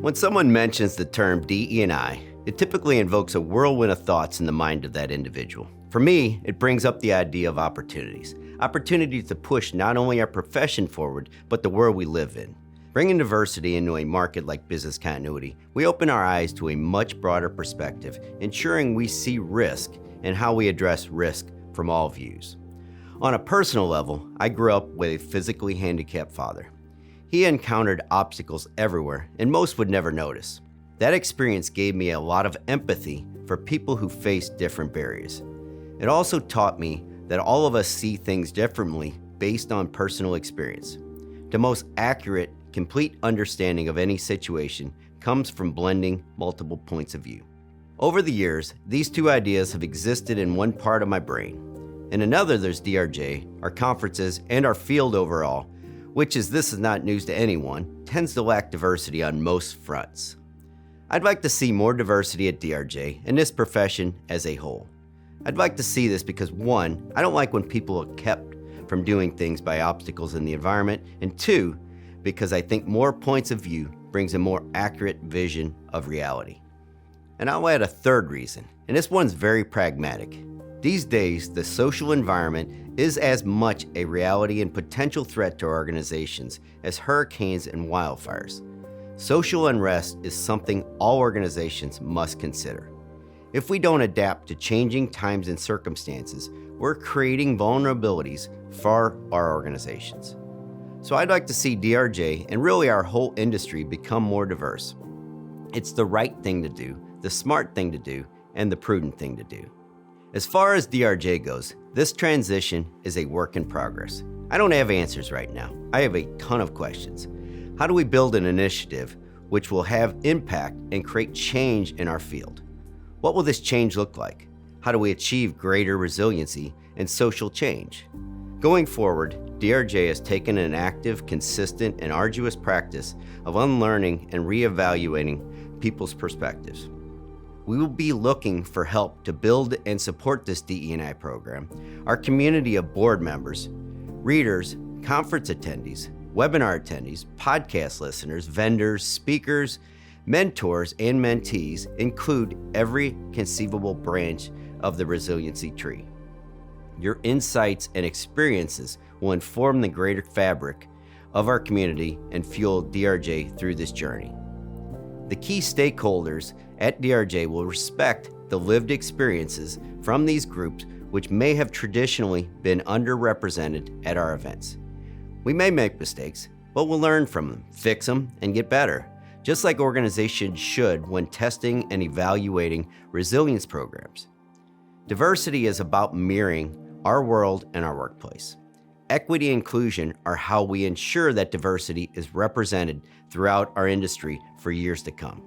When someone mentions the term DE&I, it typically invokes a whirlwind of thoughts in the mind of that individual. For me, it brings up the idea of opportunities. Opportunities to push not only our profession forward, but the world we live in. Bringing diversity into a market like business continuity, we open our eyes to a much broader perspective, ensuring we see risk and how we address risk from all views. On a personal level, I grew up with a physically handicapped father. He encountered obstacles everywhere, and most would never notice. That experience gave me a lot of empathy for people who face different barriers. It also taught me that all of us see things differently based on personal experience. The most accurate, complete understanding of any situation comes from blending multiple points of view. Over the years, these two ideas have existed in one part of my brain. In another, there's DRJ, our conferences, and our field overall, which, as this is not news to anyone, tends to lack diversity on most fronts. I'd like to see more diversity at DRJ and this profession as a whole. I'd like to see this because, one, I don't like when people are kept from doing things by obstacles in the environment, and two, because I think more points of view brings a more accurate vision of reality. And I'll add a third reason, and this one's very pragmatic. These days, the social environment is as much a reality and potential threat to organizations as hurricanes and wildfires. Social unrest is something all organizations must consider. If we don't adapt to changing times and circumstances, we're creating vulnerabilities for our organizations. So I'd like to see DRJ and really our whole industry become more diverse. It's the right thing to do, the smart thing to do, and the prudent thing to do. As far as DRJ goes, this transition is a work in progress. I don't have answers right now. I have a ton of questions. How do we build an initiative which will have impact and create change in our field? What will this change look like? How do we achieve greater resiliency and social change? Going forward, DRJ has taken an active, consistent, and arduous practice of unlearning and reevaluating people's perspectives. We will be looking for help to build and support this DE&I program. Our community of board members, readers, conference attendees, webinar attendees, podcast listeners, vendors, speakers, mentors, and mentees include every conceivable branch of the resiliency tree. Your insights and experiences will inform the greater fabric of our community and fuel DRJ through this journey. The key stakeholders at DRJ will respect the lived experiences from these groups which may have traditionally been underrepresented at our events. We may make mistakes, but we'll learn from them, fix them, and get better, just like organizations should when testing and evaluating resilience programs. Diversity is about mirroring our world and our workplace. Equity and inclusion are how we ensure that diversity is represented throughout our industry for years to come.